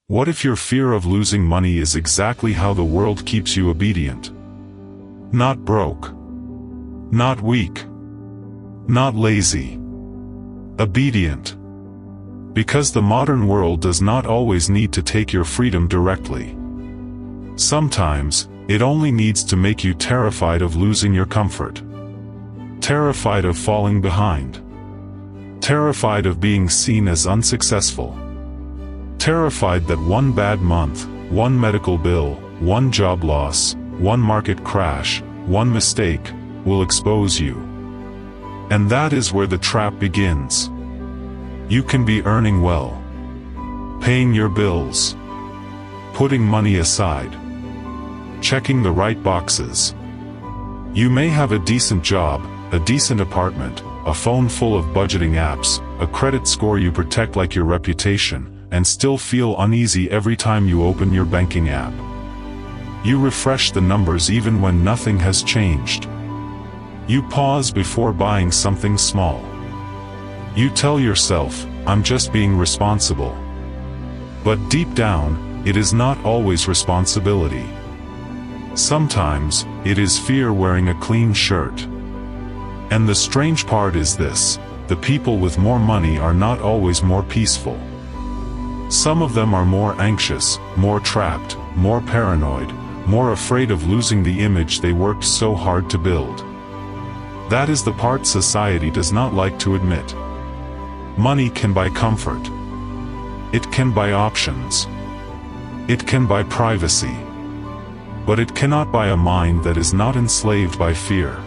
What if your fear of losing money is exactly how the world keeps you obedient? Not broke. Not weak. Not lazy. Obedient. Because the modern world does not always need to take your freedom directly. Sometimes, it only needs to make you terrified of losing your comfort. Terrified of falling behind. Terrified of being seen as unsuccessful. Terrified that one bad month, one medical bill, one job loss, one market crash, one mistake, will expose you. And that is where the trap begins. You can be earning well, paying your bills, putting money aside, checking the right boxes. You may have a decent job, a decent apartment, a phone full of budgeting apps, a credit score you protect like your reputation, and still feel uneasy every time you open your banking app. You refresh the numbers even when nothing has changed. You pause before buying something small. You tell yourself, "I'm just being responsible." But deep down, it is not always responsibility. Sometimes, it is fear wearing a clean shirt. And the strange part is this: the people with more money are not always more peaceful. Some of them are more anxious, more trapped, more paranoid, more afraid of losing the image they worked so hard to build. That is the part society does not like to admit. Money can buy comfort. It can buy options. It can buy privacy. But it cannot buy a mind that is not enslaved by fear.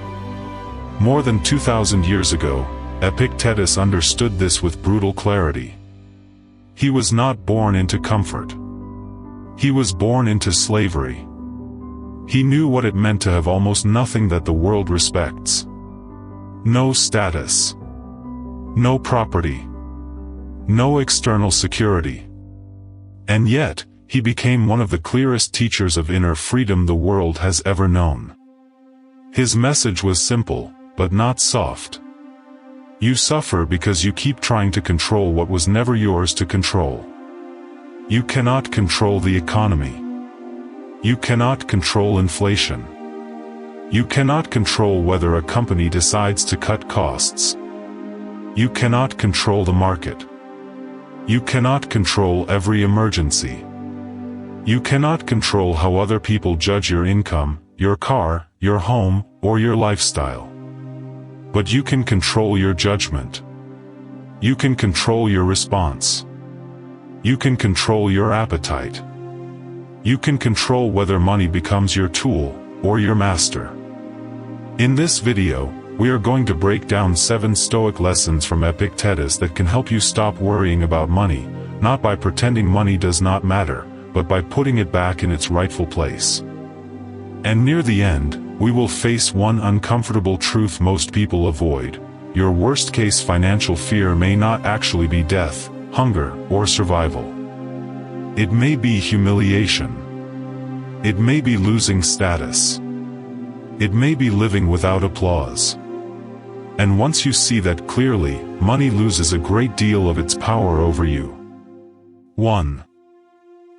More than 2,000 years ago, Epictetus understood this with brutal clarity. He was not born into comfort. He was born into slavery. He knew what it meant to have almost nothing that the world respects. No status. No property. No external security. And yet, he became one of the clearest teachers of inner freedom the world has ever known. His message was simple, but not soft. You suffer because you keep trying to control what was never yours to control. You cannot control the economy. You cannot control inflation. You cannot control whether a company decides to cut costs. You cannot control the market. You cannot control every emergency. You cannot control how other people judge your income, your car, your home, or your lifestyle. But you can control your judgment. You can control your response. You can control your appetite. You can control whether money becomes your tool, or your master. In this video, we are going to break down 7 Stoic lessons from Epictetus that can help you stop worrying about money, not by pretending money does not matter, but by putting it back in its rightful place. And near the end, we will face one uncomfortable truth most people avoid. Your worst-case financial fear may not actually be death, hunger, or survival. It may be humiliation. It may be losing status. It may be living without applause. And once you see that clearly, money loses a great deal of its power over you. 1.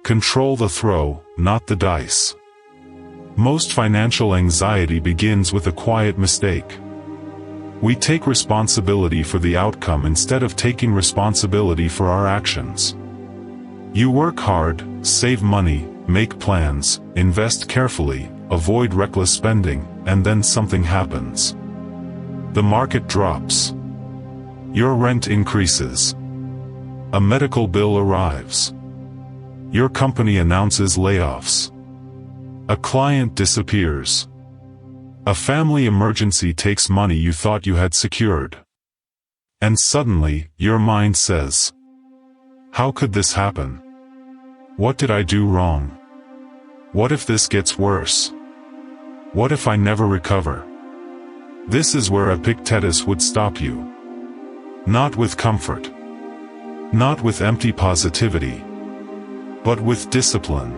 Control the throw, not the dice. Most financial anxiety begins with a quiet mistake. We take responsibility for the outcome instead of taking responsibility for our actions. You work hard, save money, make plans, invest carefully, avoid reckless spending, and then something happens. The market drops. Your rent increases. A medical bill arrives. Your company announces layoffs. A client disappears. A family emergency takes money you thought you had secured. And suddenly, your mind says, "How could this happen? What did I do wrong? What if this gets worse? What if I never recover?" This is where Epictetus would stop you. Not with comfort. Not with empty positivity. But with discipline.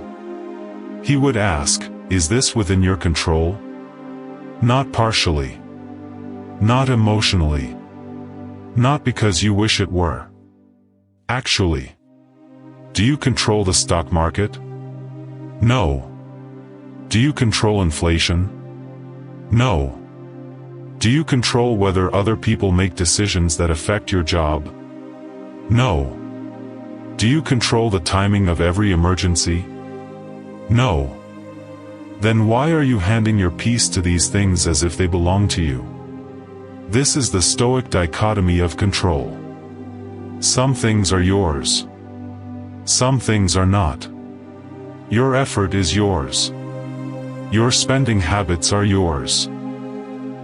He would ask, is this within your control? Not partially. Not emotionally. Not because you wish it were. Actually. Do you control the stock market? No. Do you control inflation? No. Do you control whether other people make decisions that affect your job? No. Do you control the timing of every emergency? No. Then why are you handing your peace to these things as if they belong to you? This is the Stoic dichotomy of control. Some things are yours. Some things are not. Your effort is yours. Your spending habits are yours.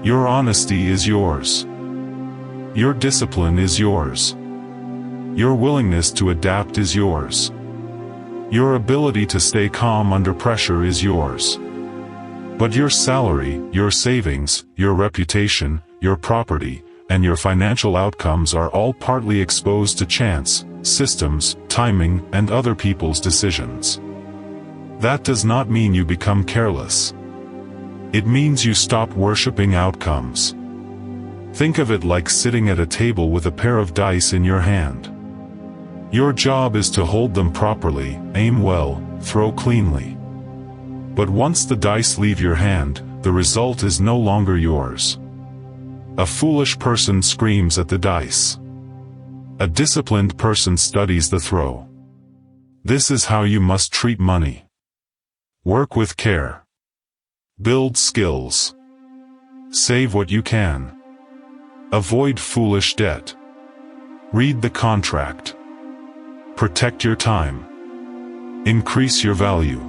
Your honesty is yours. Your discipline is yours. Your willingness to adapt is yours. Your ability to stay calm under pressure is yours. But your salary, your savings, your reputation, your property, and your financial outcomes are all partly exposed to chance, systems, timing, and other people's decisions. That does not mean you become careless. It means you stop worshipping outcomes. Think of it like sitting at a table with a pair of dice in your hand. Your job is to hold them properly, aim well, throw cleanly. But once the dice leave your hand, the result is no longer yours. A foolish person screams at the dice. A disciplined person studies the throw. This is how you must treat money. Work with care. Build skills. Save what you can. Avoid foolish debt. Read the contract. Protect your time. Increase your value.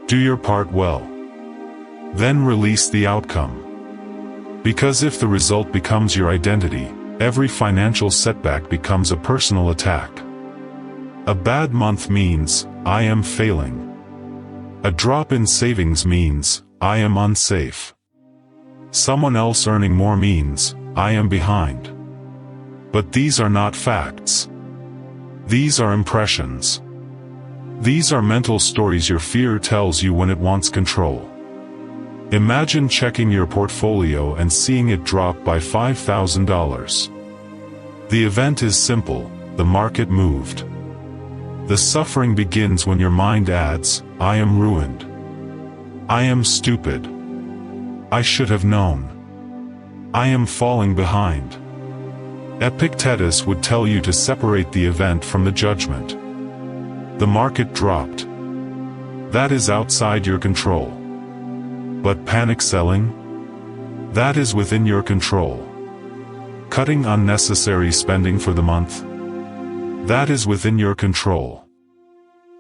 Do your part well. Then release the outcome. Because if the result becomes your identity, every financial setback becomes a personal attack. A bad month means, I am failing. A drop in savings means, I am unsafe. Someone else earning more means, I am behind. But these are not facts. These are impressions. These are mental stories your fear tells you when it wants control. Imagine checking your portfolio and seeing it drop by $5,000. The event is simple, the market moved. The suffering begins when your mind adds, I am ruined. I am stupid. I should have known. I am falling behind. Epictetus would tell you to separate the event from the judgment. The market dropped. That is outside your control. But panic selling? That is within your control. Cutting unnecessary spending for the month? That is within your control.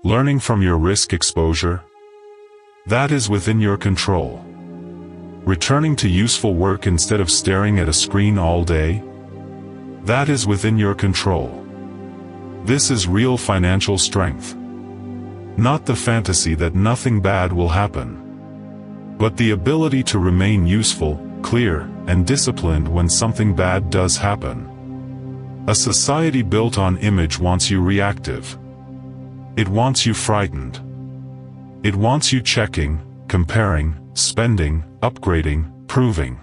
Learning from your risk exposure? That is within your control. Returning to useful work instead of staring at a screen all day? That is within your control. This is real financial strength. Not the fantasy that nothing bad will happen, but the ability to remain useful, clear, and disciplined when something bad does happen. A society built on image wants you reactive. It wants you frightened. It wants you checking, comparing, spending, upgrading, proving.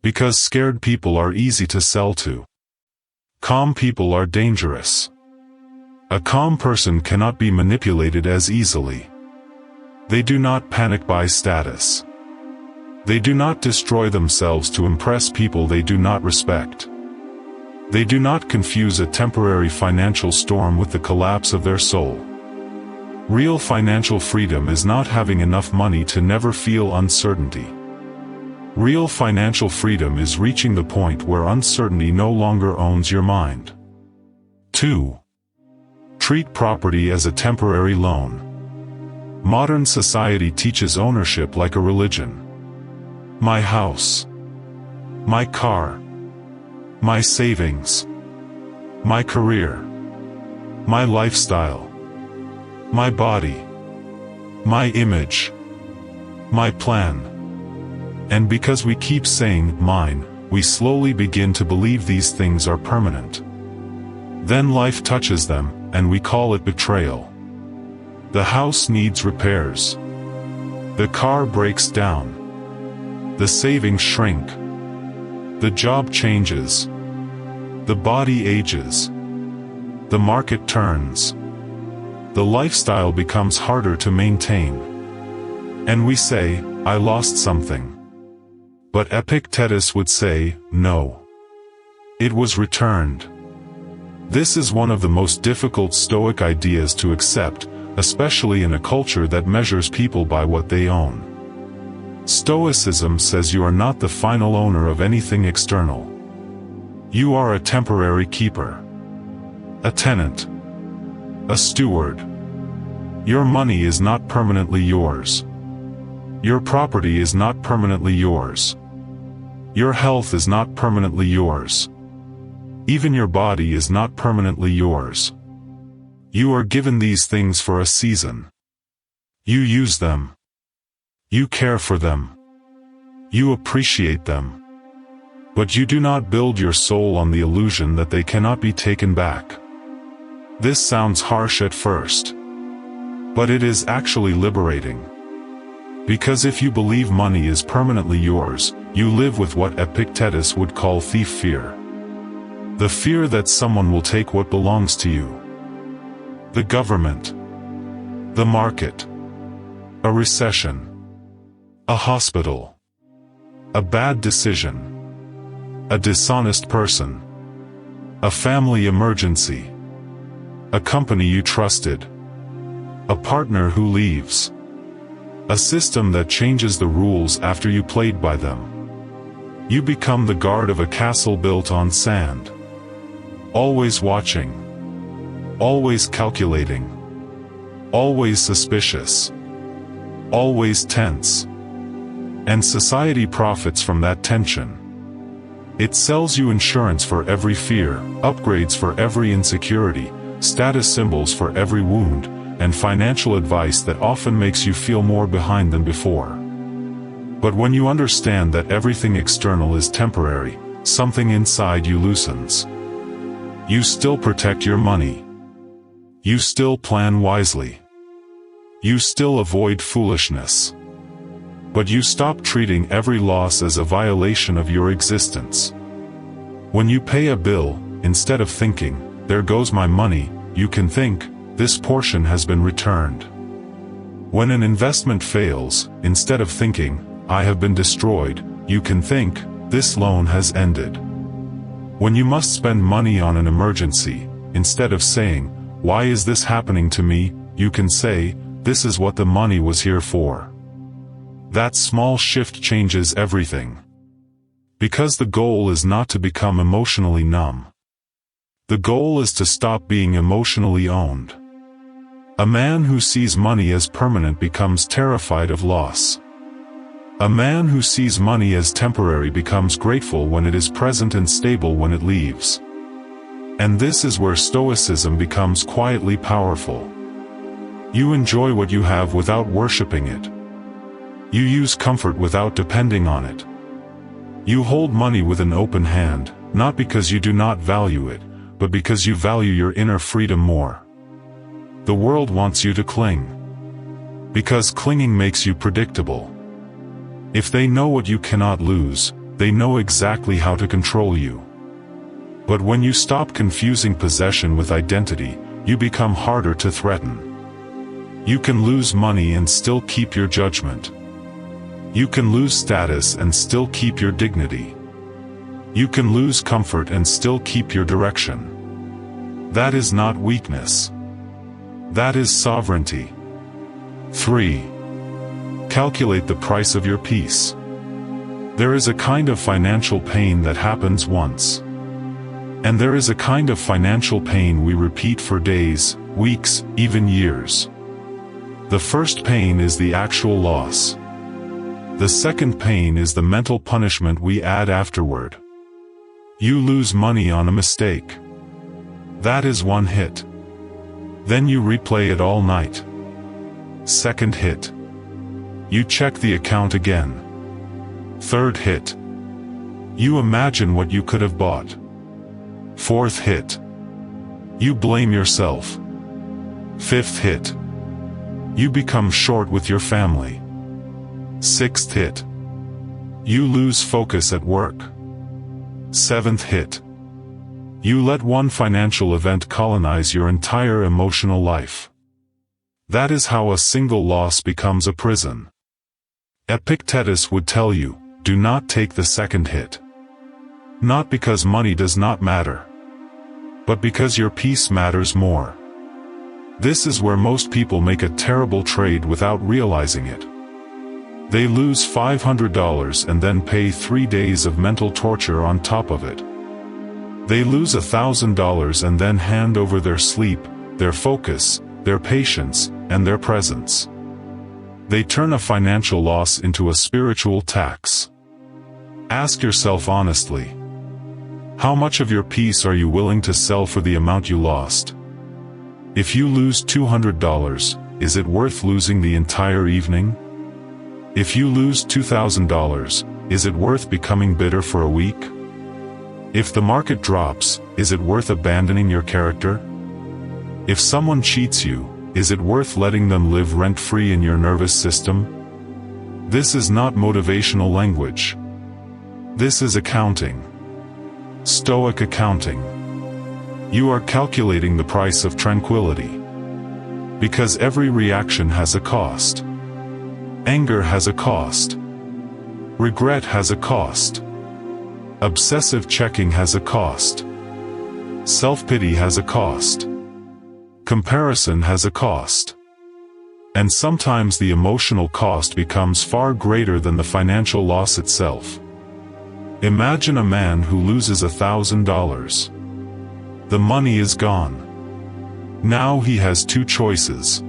Because scared people are easy to sell to. Calm people are dangerous. A calm person cannot be manipulated as easily. They do not panic by status. They do not destroy themselves to impress people they do not respect. They do not confuse a temporary financial storm with the collapse of their soul. Real financial freedom is not having enough money to never feel uncertainty. Real financial freedom is reaching the point where uncertainty no longer owns your mind. 2. Treat property as a temporary loan. Modern society teaches ownership like a religion. My house. My car. My savings. My career. My lifestyle. My body. My image. My plan. And because we keep saying, mine, we slowly begin to believe these things are permanent. Then life touches them, and we call it betrayal. The house needs repairs. The car breaks down. The savings shrink. The job changes. The body ages. The market turns. the lifestyle becomes harder to maintain. And we say, I lost something. But Epictetus would say, no. It was returned. This is one of the most difficult Stoic ideas to accept, especially in a culture that measures people by what they own. Stoicism says you are not the final owner of anything external. You are a temporary keeper, a tenant, a steward. Your money is not permanently yours. Your property is not permanently yours. Your health is not permanently yours. Even your body is not permanently yours. You are given these things for a season. You use them. You care for them. You appreciate them. But you do not build your soul on the illusion that they cannot be taken back. This sounds harsh at first. But it is actually liberating. Because if you believe money is permanently yours, you live with what Epictetus would call thief fear. The fear that someone will take what belongs to you. The government. The market. A recession. A hospital. A bad decision. A dishonest person. A family emergency. A company you trusted. A partner who leaves. A system that changes the rules after you played by them. You become the guard of a castle built on sand. Always watching. Always calculating. Always suspicious. Always tense. And society profits from that tension. It sells you insurance for every fear, upgrades for every insecurity, status symbols for every wound, and financial advice that often makes you feel more behind than before. But when you understand that everything external is temporary, something inside you loosens. You still protect your money. You still plan wisely. You still avoid foolishness. But you stop treating every loss as a violation of your existence. When you pay a bill, instead of thinking, there goes my money, you can think, this portion has been returned. When an investment fails, instead of thinking, I have been destroyed, you can think, this loan has ended. When you must spend money on an emergency, instead of saying, why is this happening to me, you can say, this is what the money was here for. That small shift changes everything. Because the goal is not to become emotionally numb. The goal is to stop being emotionally owned. A man who sees money as permanent becomes terrified of loss. A man who sees money as temporary becomes grateful when it is present and stable when it leaves. And this is where Stoicism becomes quietly powerful. You enjoy what you have without worshipping it. You use comfort without depending on it. You hold money with an open hand, not because you do not value it, but because you value your inner freedom more. The world wants you to cling. Because clinging makes you predictable. If they know what you cannot lose, they know exactly how to control you. But when you stop confusing possession with identity, you become harder to threaten. You can lose money and still keep your judgment. You can lose status and still keep your dignity. You can lose comfort and still keep your direction. That is not weakness. That is sovereignty. 3. Calculate the price of your peace. There is a kind of financial pain that happens once. And there is a kind of financial pain we repeat for days, weeks, even years. The first pain is the actual loss. The second pain is the mental punishment we add afterward. You lose money on a mistake. That is one hit. Then you replay it all night. Second hit. You check the account again. Third hit. You imagine what you could have bought. Fourth hit. You blame yourself. Fifth hit. You become short with your family. Sixth hit. You lose focus at work. Seventh hit. You let one financial event colonize your entire emotional life. That is how a single loss becomes a prison. Epictetus would tell you, do not take the second hit. Not because money does not matter, but because your peace matters more. This is where most people make a terrible trade without realizing it. They lose $500 and then pay 3 days of mental torture on top of it. They lose $1,000 and then hand over their sleep, their focus, their patience, and their presence. They turn a financial loss into a spiritual tax. Ask yourself honestly, how much of your peace are you willing to sell for the amount you lost? If you lose $200, is it worth losing the entire evening? If you lose $2,000, is it worth becoming bitter for a week? If the market drops, is it worth abandoning your character? If someone cheats you, is it worth letting them live rent-free in your nervous system? This is not motivational language. This is accounting. Stoic accounting. You are calculating the price of tranquility. Because every reaction has a cost. Anger has a cost. Regret has a cost. Obsessive checking has a cost. Self-pity has a cost. Comparison has a cost. And sometimes the emotional cost becomes far greater than the financial loss itself. Imagine a man who loses $1,000. The money is gone. Now he has two choices.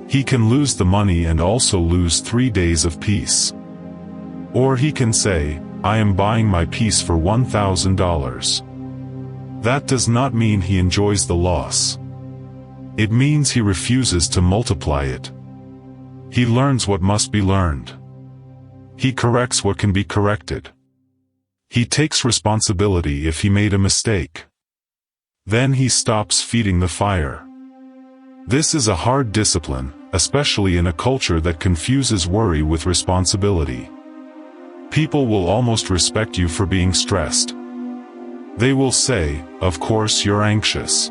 He can lose the money and also lose 3 days of peace. Or he can say, I am buying my peace for $1,000. That does not mean he enjoys the loss. It means he refuses to multiply it. He learns what must be learned. He corrects what can be corrected. He takes responsibility if he made a mistake. Then he stops feeding the fire. This is a hard discipline, especially in a culture that confuses worry with responsibility. People will almost respect you for being stressed. They will say, of course you're anxious.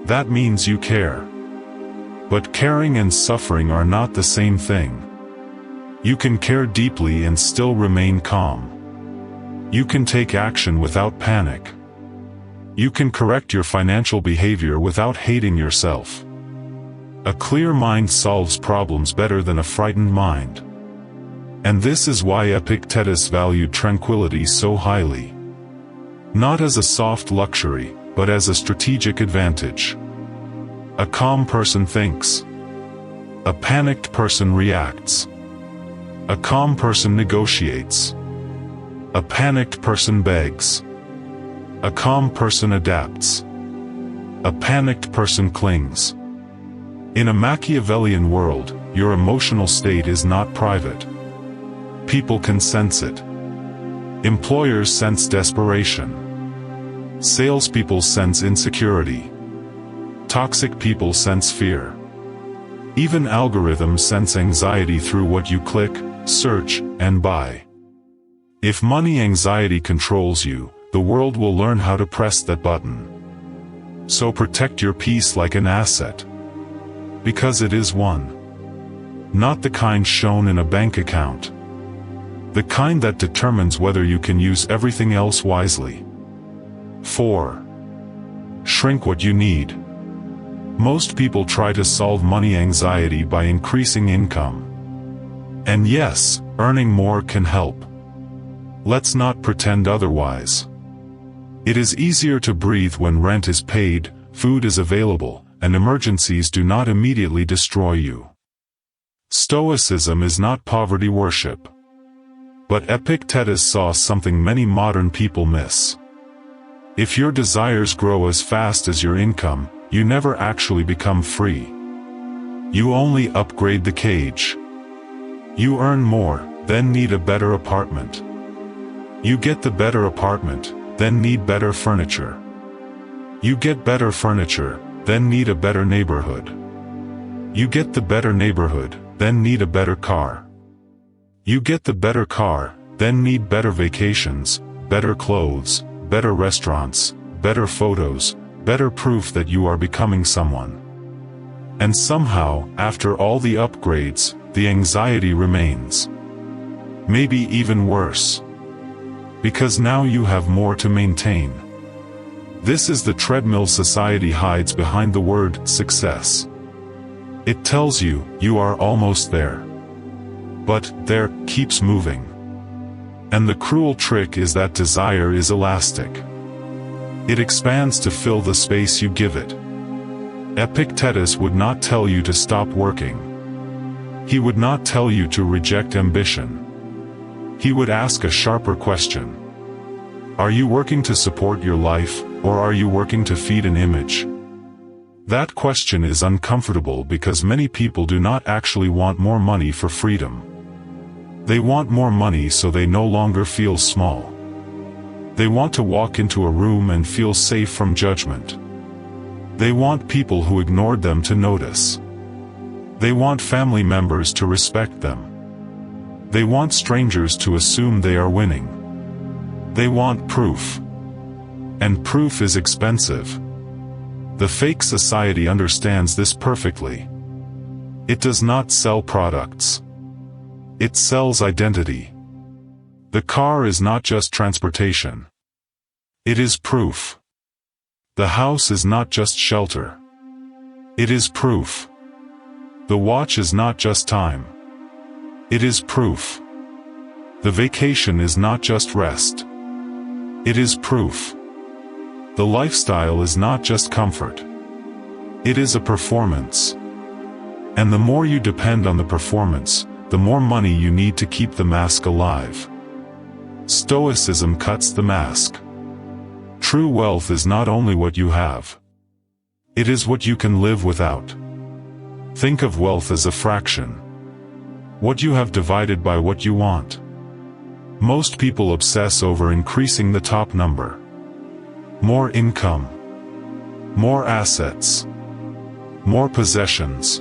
That means you care. But caring and suffering are not the same thing. You can care deeply and still remain calm. You can take action without panic. You can correct your financial behavior without hating yourself. A clear mind solves problems better than a frightened mind. And this is why Epictetus valued tranquility so highly. Not as a soft luxury, but as a strategic advantage. A calm person thinks. A panicked person reacts. A calm person negotiates. A panicked person begs. A calm person adapts. A panicked person clings. In a Machiavellian world, your emotional state is not private. People can sense it. Employers sense desperation. Salespeople sense insecurity. Toxic people sense fear. Even algorithms sense anxiety through what you click, search, and buy. If money anxiety controls you, the world will learn how to press that button. So protect your peace like an asset. Because it is one. Not the kind shown in a bank account. The kind that determines whether you can use everything else wisely. 4. Shrink what you need. Most people try to solve money anxiety by increasing income. And yes, earning more can help. Let's not pretend otherwise. It is easier to breathe when rent is paid, food is available, and emergencies do not immediately destroy you. Stoicism is not poverty worship. But Epictetus saw something many modern people miss. If your desires grow as fast as your income, you never actually become free. You only upgrade the cage. You earn more, then need a better apartment. You get the better apartment, then need better furniture. You get better furniture, then need a better neighborhood. You get the better neighborhood, then need a better car. You get the better car, then need better vacations, better clothes, better restaurants, better photos, better proof that you are becoming someone. And somehow, after all the upgrades, the anxiety remains. Maybe even worse. Because now you have more to maintain. This is the treadmill society hides behind the word success. It tells you, you are almost there. But there keeps moving. And the cruel trick is that desire is elastic. It expands to fill the space you give it. Epictetus would not tell you to stop working. He would not tell you to reject ambition. He would ask a sharper question. Are you working to support your life, or are you working to feed an image? That question is uncomfortable because many people do not actually want more money for freedom. They want more money so they no longer feel small. They want to walk into a room and feel safe from judgment. They want people who ignored them to notice. They want family members to respect them. They want strangers to assume they are winning. They want proof. And proof is expensive. The fake society understands this perfectly. It does not sell products. It sells identity. The car is not just transportation. It is proof. The house is not just shelter. It is proof. The watch is not just time. It is proof. The vacation is not just rest. It is proof. The lifestyle is not just comfort. It is a performance. And the more you depend on the performance, the more money you need to keep the mask alive. Stoicism cuts the mask. True wealth is not only what you have. It is what you can live without. Think of wealth as a fraction. What you have divided by what you want. Most people obsess over increasing the top number. More income. More assets. More possessions.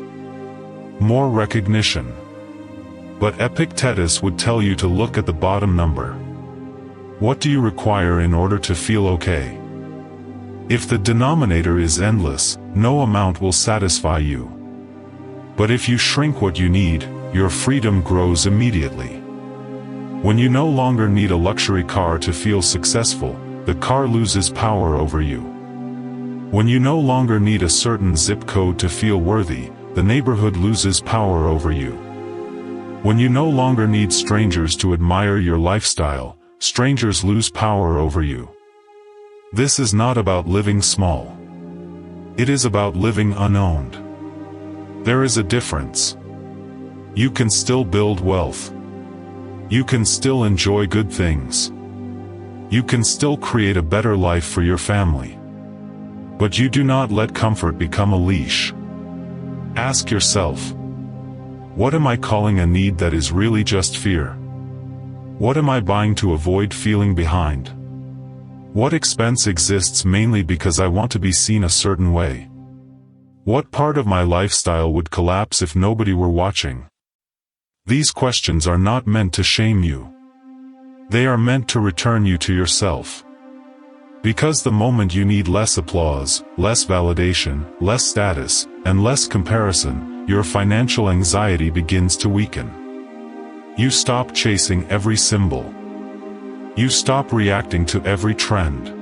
More recognition. But Epictetus would tell you to look at the bottom number. What do you require in order to feel okay? If the denominator is endless, no amount will satisfy you. But if you shrink what you need, your freedom grows immediately. When you no longer need a luxury car to feel successful, the car loses power over you. When you no longer need a certain zip code to feel worthy, the neighborhood loses power over you. When you no longer need strangers to admire your lifestyle, strangers lose power over you. This is not about living small. It is about living unowned. There is a difference. You can still build wealth. You can still enjoy good things. You can still create a better life for your family. But you do not let comfort become a leash. Ask yourself, what am I calling a need that is really just fear? What am I buying to avoid feeling behind? What expense exists mainly because I want to be seen a certain way? What part of my lifestyle would collapse if nobody were watching? These questions are not meant to shame you. They are meant to return you to yourself. Because the moment you need less applause, less validation, less status, and less comparison, your financial anxiety begins to weaken. You stop chasing every symbol. You stop reacting to every trend.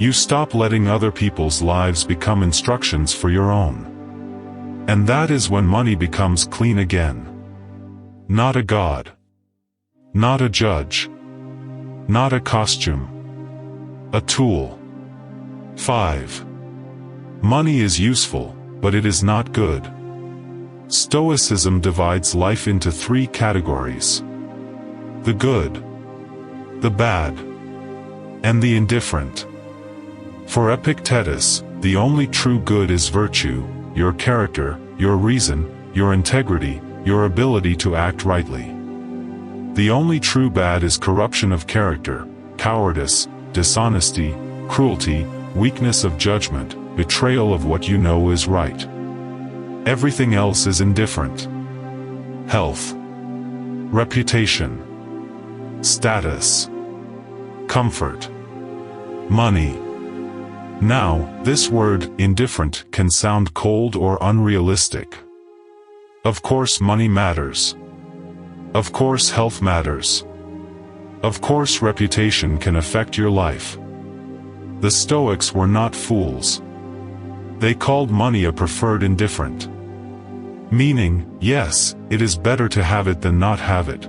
You stop letting other people's lives become instructions for your own. And that is when money becomes clean again. Not a god. Not a judge. Not a costume. A tool. 5. Money is useful, but it is not good. Stoicism divides life into 3 categories. The good, the bad, and the indifferent. For Epictetus, the only true good is virtue, your character, your reason, your integrity, your ability to act rightly. The only true bad is corruption of character, cowardice, dishonesty, cruelty, weakness of judgment, betrayal of what you know is right. Everything else is indifferent. Health, reputation, status, comfort, money, Now, this word, indifferent, can sound cold or unrealistic. Of course money matters. Of course health matters. Of course reputation can affect your life. The Stoics were not fools. They called money a preferred indifferent. Meaning, yes, it is better to have it than not have it.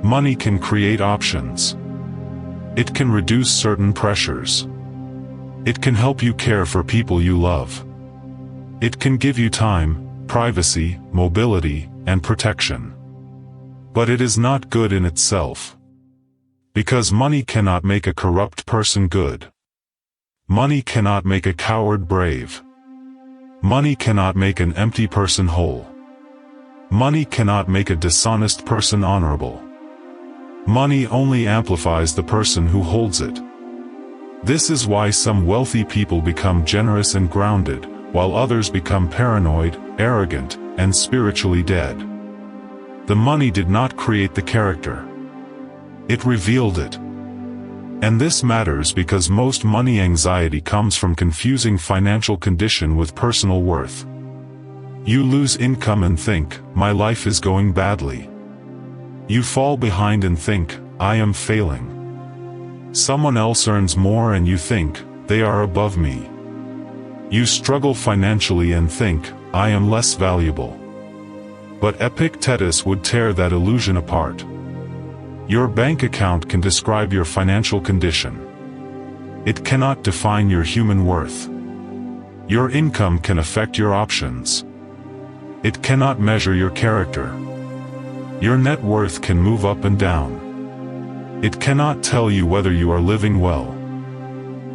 Money can create options. It can reduce certain pressures. It can help you care for people you love. It can give you time, privacy, mobility, and protection. But it is not good in itself. Because money cannot make a corrupt person good. Money cannot make a coward brave. Money cannot make an empty person whole. Money cannot make a dishonest person honorable. Money only amplifies the person who holds it. This is why some wealthy people become generous and grounded, while others become paranoid, arrogant, and spiritually dead. The money did not create the character. It revealed it. And this matters because most money anxiety comes from confusing financial condition with personal worth. You lose income and think, my life is going badly. You fall behind and think, I am failing. Someone else earns more and you think, they are above me. You struggle financially and think, I am less valuable. But Epictetus would tear that illusion apart. Your bank account can describe your financial condition. It cannot define your human worth. Your income can affect your options. It cannot measure your character. Your net worth can move up and down. It cannot tell you whether you are living well.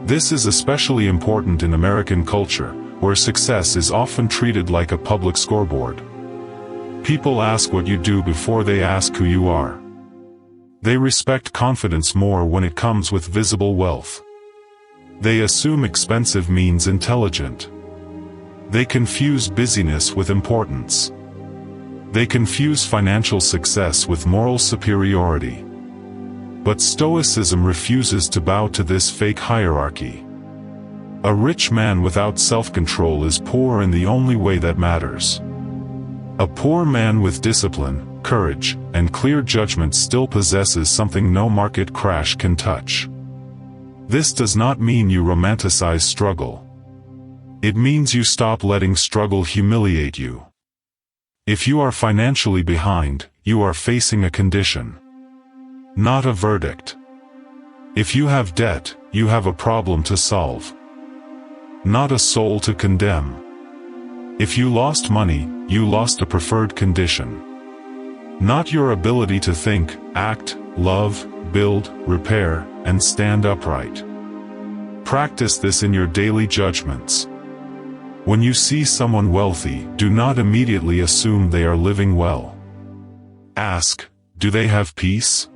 This is especially important in American culture, where success is often treated like a public scoreboard. People ask what you do before they ask who you are. They respect confidence more when it comes with visible wealth. They assume expensive means intelligent. They confuse busyness with importance. They confuse financial success with moral superiority. But Stoicism refuses to bow to this fake hierarchy. A rich man without self-control is poor in the only way that matters. A poor man with discipline, courage, and clear judgment still possesses something no market crash can touch. This does not mean you romanticize struggle. It means you stop letting struggle humiliate you. If you are financially behind, you are facing a condition, not a verdict. If you have debt, you have a problem to solve, not a soul to condemn. If you lost money, you lost a preferred condition, not your ability to think, act, love, build, repair, and stand upright. Practice this in your daily judgments. When you see someone wealthy, do not immediately assume they are living well. Ask, do they have peace?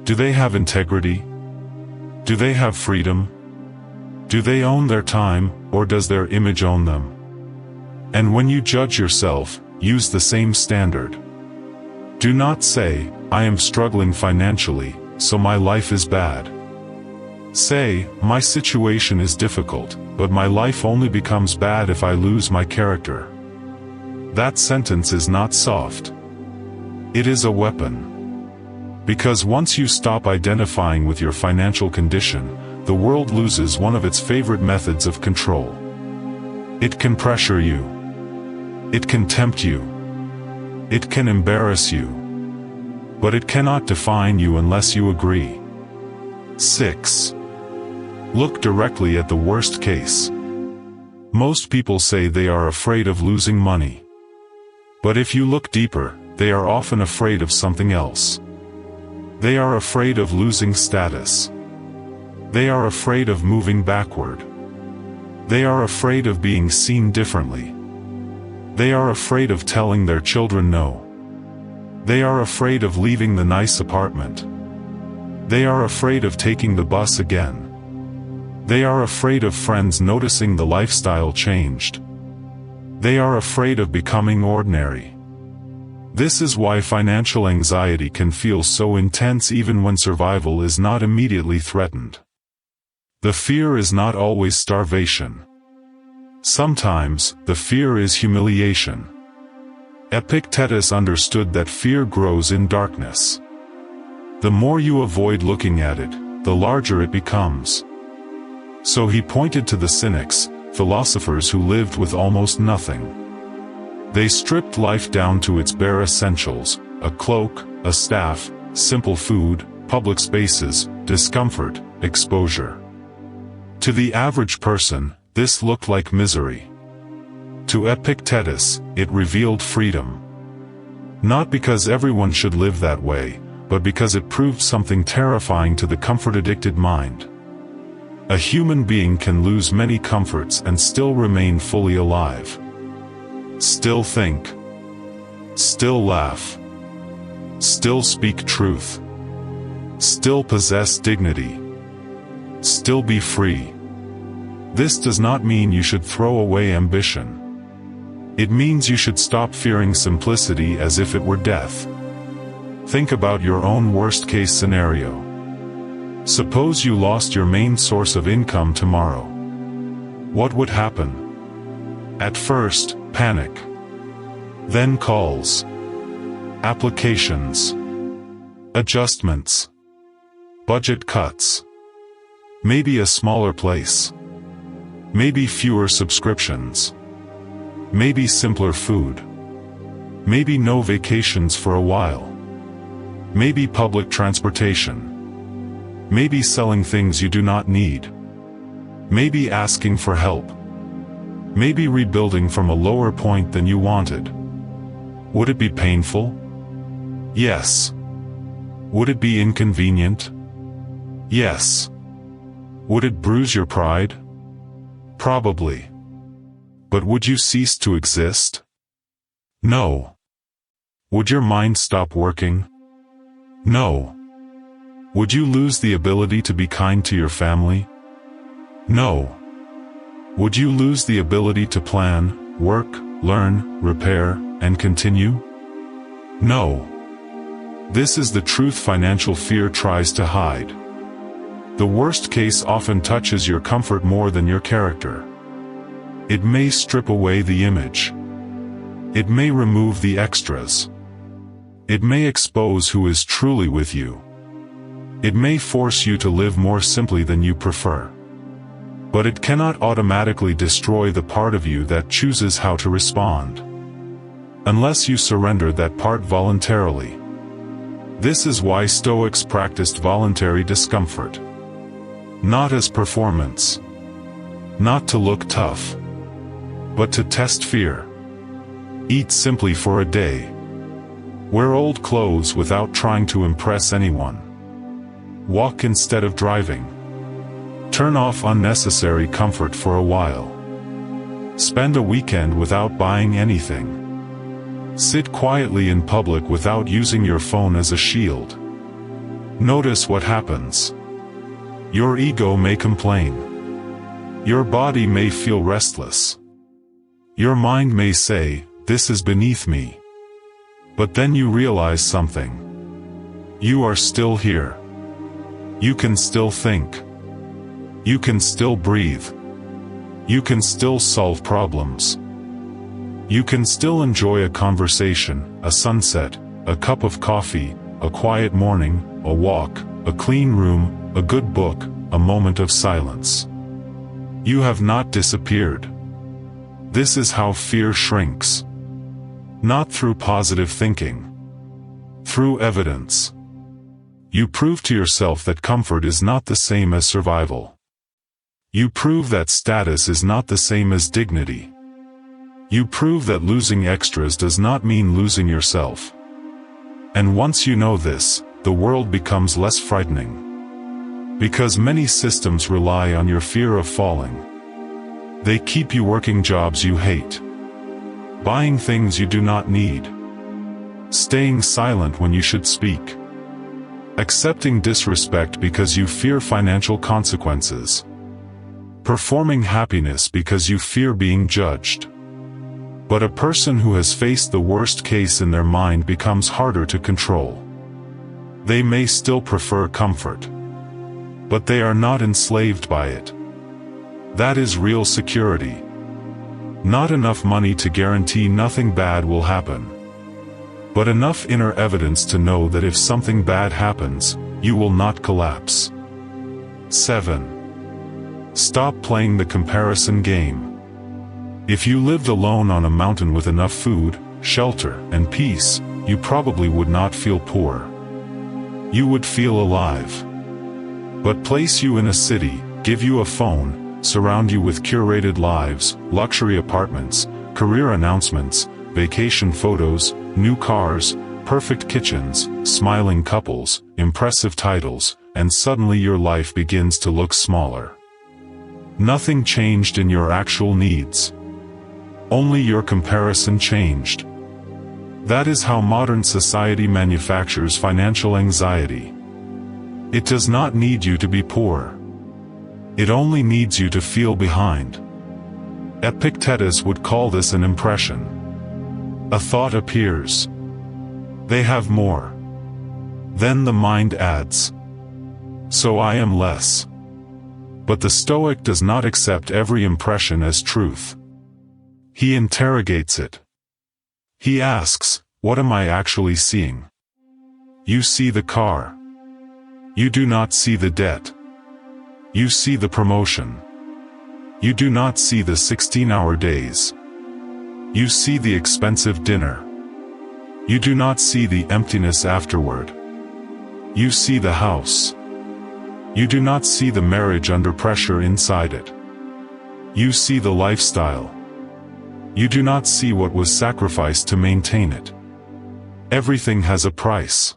Do they have integrity? Do they have freedom? Do they own their time, or does their image own them? And when you judge yourself, use the same standard. Do not say, I am struggling financially, so my life is bad. Say, my situation is difficult, but my life only becomes bad if I lose my character. That sentence is not soft. It is a weapon. Because once you stop identifying with your financial condition, the world loses one of its favorite methods of control. It can pressure you. It can tempt you. It can embarrass you. But it cannot define you unless you agree. 6. Look directly at the worst case. Most people say they are afraid of losing money. But if you look deeper, they are often afraid of something else. They are afraid of losing status. They are afraid of moving backward. They are afraid of being seen differently. They are afraid of telling their children no. They are afraid of leaving the nice apartment. They are afraid of taking the bus again. They are afraid of friends noticing the lifestyle changed. They are afraid of becoming ordinary. This is why financial anxiety can feel so intense even when survival is not immediately threatened. The fear is not always starvation. Sometimes, the fear is humiliation. Epictetus understood that fear grows in darkness. The more you avoid looking at it, the larger it becomes. So he pointed to the cynics, philosophers who lived with almost nothing. They stripped life down to its bare essentials: a cloak, a staff, simple food, public spaces, discomfort, exposure. To the average person, this looked like misery. To Epictetus, it revealed freedom. Not because everyone should live that way, but because it proved something terrifying to the comfort-addicted mind. A human being can lose many comforts and still remain fully alive. Still think. Still laugh. Still speak truth. Still possess dignity. Still be free. This does not mean you should throw away ambition. It means you should stop fearing simplicity as if it were death. Think about your own worst-case scenario. Suppose you lost your main source of income tomorrow. What would happen? At first, panic. Then calls. Applications. Adjustments. Budget cuts. Maybe a smaller place. Maybe fewer subscriptions. Maybe simpler food. Maybe no vacations for a while. Maybe public transportation. Maybe selling things you do not need. Maybe asking for help. Maybe rebuilding from a lower point than you wanted. Would it be painful? Yes. Would it be inconvenient? Yes. Would it bruise your pride? Probably. But would you cease to exist? No. Would your mind stop working? No. Would you lose the ability to be kind to your family? No. Would you lose the ability to plan, work, learn, repair, and continue? No. This is the truth financial fear tries to hide. The worst case often touches your comfort more than your character. It may strip away the image. It may remove the extras. It may expose who is truly with you. It may force you to live more simply than you prefer. But it cannot automatically destroy the part of you that chooses how to respond. Unless you surrender that part voluntarily. This is why Stoics practiced voluntary discomfort. Not as performance. Not to look tough. But to test fear. Eat simply for a day. Wear old clothes without trying to impress anyone. Walk instead of driving. Turn off unnecessary comfort for a while. Spend a weekend without buying anything. Sit quietly in public without using your phone as a shield. Notice what happens. Your ego may complain. Your body may feel restless. Your mind may say, "This is beneath me." But then you realize something. You are still here. You can still think. You can still breathe. You can still solve problems. You can still enjoy a conversation, a sunset, a cup of coffee, a quiet morning, a walk, a clean room, a good book, a moment of silence. You have not disappeared. This is how fear shrinks. Not through positive thinking. Through evidence. You prove to yourself that comfort is not the same as survival. You prove that status is not the same as dignity. You prove that losing extras does not mean losing yourself. And once you know this, the world becomes less frightening. Because many systems rely on your fear of falling. They keep you working jobs you hate. Buying things you do not need. Staying silent when you should speak. Accepting disrespect because you fear financial consequences. Performing happiness because you fear being judged. But a person who has faced the worst case in their mind becomes harder to control. They may still prefer comfort. But they are not enslaved by it. That is real security. Not enough money to guarantee nothing bad will happen. But enough inner evidence to know that if something bad happens, you will not collapse. 7. Stop playing the comparison game. If you lived alone on a mountain with enough food, shelter, and peace, you probably would not feel poor. You would feel alive. But place you in a city, give you a phone, surround you with curated lives, luxury apartments, career announcements, vacation photos, new cars, perfect kitchens, smiling couples, impressive titles, and suddenly your life begins to look smaller. Nothing changed in your actual needs. Only your comparison changed. That is how modern society manufactures financial anxiety. It does not need you to be poor. It only needs you to feel behind. Epictetus would call this an impression. A thought appears. They have more. Then the mind adds, so I am less. But the Stoic does not accept every impression as truth. He interrogates it. He asks, what am I actually seeing? You see the car. You do not see the debt. You see the promotion. You do not see the 16-hour days. You see the expensive dinner. You do not see the emptiness afterward. You see the house. You do not see the marriage under pressure inside it. You see the lifestyle. You do not see what was sacrificed to maintain it. Everything has a price.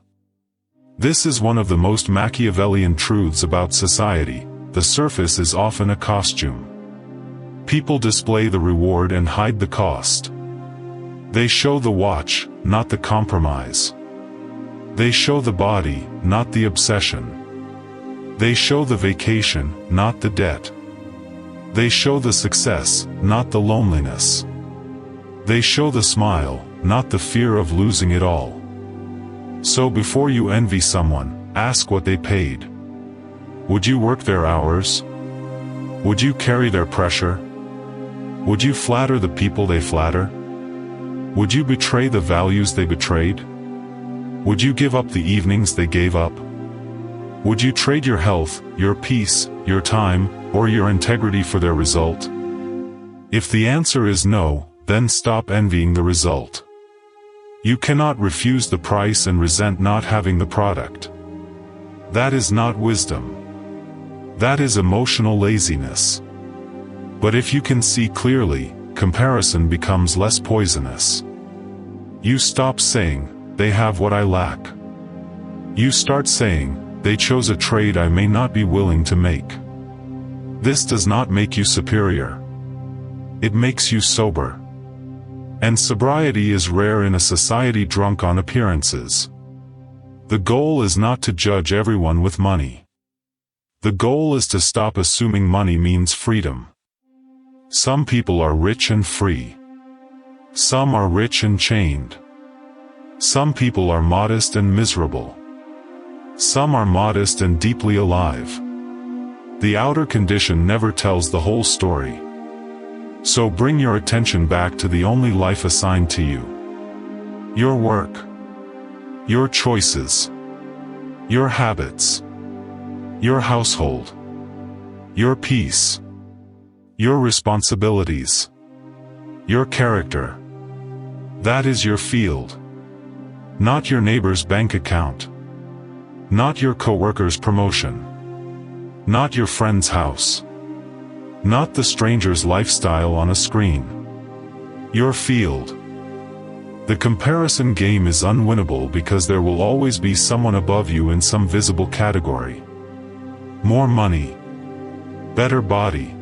This is one of the most Machiavellian truths about society. The surface is often a costume. People display the reward and hide the cost. They show the watch, not the compromise. They show the body, not the obsession. They show the vacation, not the debt. They show the success, not the loneliness. They show the smile, not the fear of losing it all. So before you envy someone, ask what they paid. Would you work their hours? Would you carry their pressure? Would you flatter the people they flatter? Would you betray the values they betrayed? Would you give up the evenings they gave up? Would you trade your health, your peace, your time, or your integrity for their result? If the answer is no, then stop envying the result. You cannot refuse the price and resent not having the product. That is not wisdom. That is emotional laziness. But if you can see clearly, comparison becomes less poisonous. You stop saying, they have what I lack. You start saying, they chose a trade I may not be willing to make. This does not make you superior. It makes you sober. And sobriety is rare in a society drunk on appearances. The goal is not to judge everyone with money. The goal is to stop assuming money means freedom. Some people are rich and free. Some are rich and chained. Some people are modest and miserable. Some are modest and deeply alive. The outer condition never tells the whole story. So bring your attention back to the only life assigned to you. Your work. Your choices. Your habits. Your household. Your peace. Your responsibilities. Your character. That is your field. Not your neighbor's bank account. Not your coworker's promotion. Not your friend's house. Not the stranger's lifestyle on a screen. Your field. The comparison game is unwinnable because there will always be someone above you in some visible category. More money. Better body.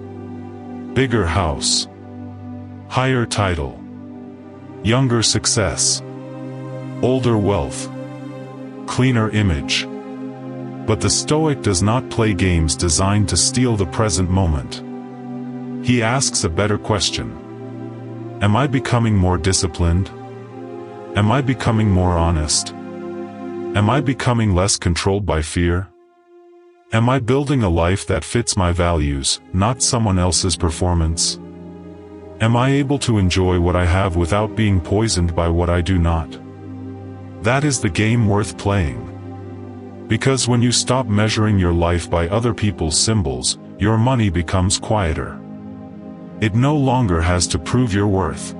Bigger house. Higher title. Younger success. Older wealth. Cleaner image. But the Stoic does not play games designed to steal the present moment. He asks a better question. Am I becoming more disciplined? Am I becoming more honest? Am I becoming less controlled by fear? Am I building a life that fits my values, not someone else's performance? Am I able to enjoy what I have without being poisoned by what I do not? That is the game worth playing. Because when you stop measuring your life by other people's symbols, your money becomes quieter. It no longer has to prove your worth.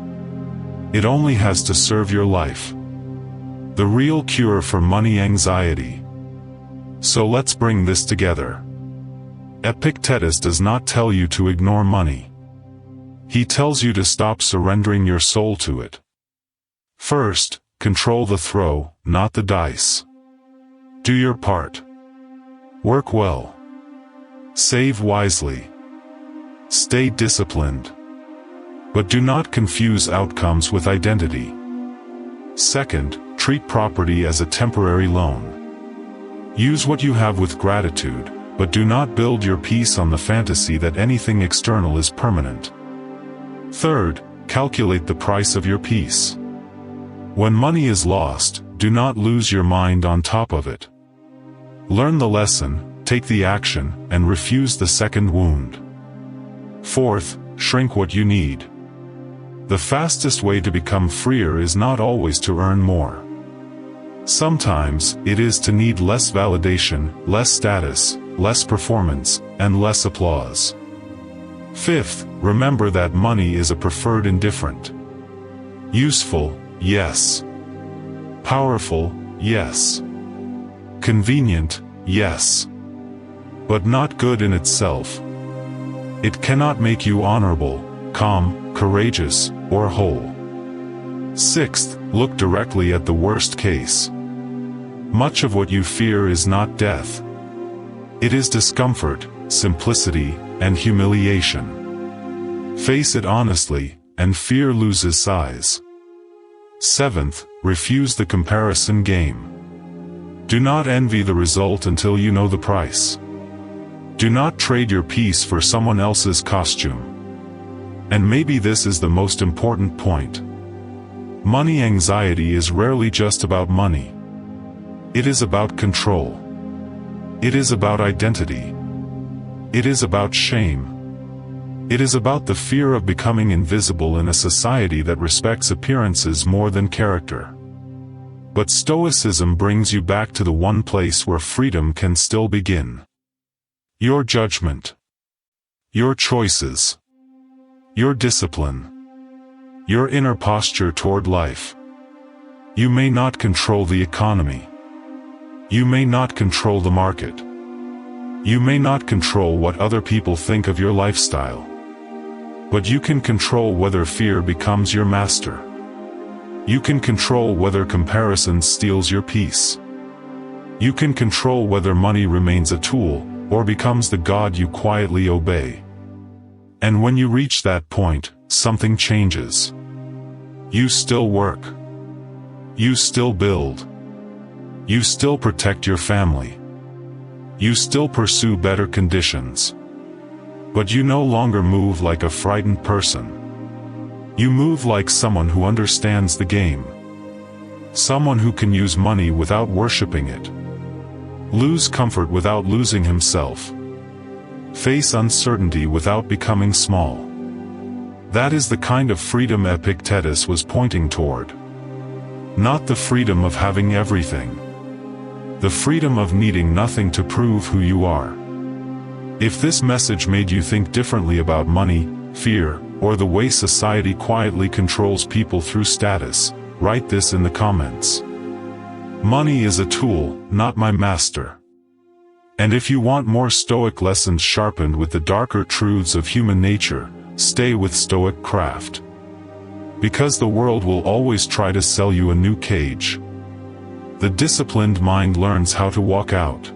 It only has to serve your life. The real cure for money anxiety. So let's bring this together. Epictetus does not tell you to ignore money. He tells you to stop surrendering your soul to it. First, control the throw, not the dice. Do your part. Work well. Save wisely. Stay disciplined. But do not confuse outcomes with identity. Second, treat property as a temporary loan. Use what you have with gratitude, but do not build your peace on the fantasy that anything external is permanent. Third, calculate the price of your peace. When money is lost, do not lose your mind on top of it. Learn the lesson, take the action, and refuse the second wound. Fourth, shrink what you need. The fastest way to become freer is not always to earn more. Sometimes, it is to need less validation, less status, less performance, and less applause. Fifth, remember that money is a preferred indifferent. Useful, yes. Powerful, yes. Convenient, yes. But not good in itself. It cannot make you honorable, calm, courageous, or whole. Sixth, look directly at the worst case. Much of what you fear is not death. It is discomfort, simplicity, and humiliation. Face it honestly, and fear loses size. Seventh, refuse the comparison game. Do not envy the result until you know the price. Do not trade your peace for someone else's costume. And maybe this is the most important point. Money anxiety is rarely just about money. It is about control. It is about identity. It is about shame. It is about the fear of becoming invisible in a society that respects appearances more than character. But Stoicism brings you back to the one place where freedom can still begin. Your judgment. Your choices. Your discipline. Your inner posture toward life. You may not control the economy. You may not control the market. You may not control what other people think of your lifestyle. But you can control whether fear becomes your master. You can control whether comparison steals your peace. You can control whether money remains a tool, or becomes the god you quietly obey. And when you reach that point, something changes. You still work. You still build. You still protect your family. You still pursue better conditions. But you no longer move like a frightened person. You move like someone who understands the game. Someone who can use money without worshiping it. Lose comfort without losing himself. Face uncertainty without becoming small. That is the kind of freedom Epictetus was pointing toward. Not the freedom of having everything. The freedom of needing nothing to prove who you are. If this message made you think differently about money, fear, or the way society quietly controls people through status, write this in the comments. Money is a tool, not my master. And if you want more Stoic lessons sharpened with the darker truths of human nature, stay with Stoic Craft. Because the world will always try to sell you a new cage. The disciplined mind learns how to walk out.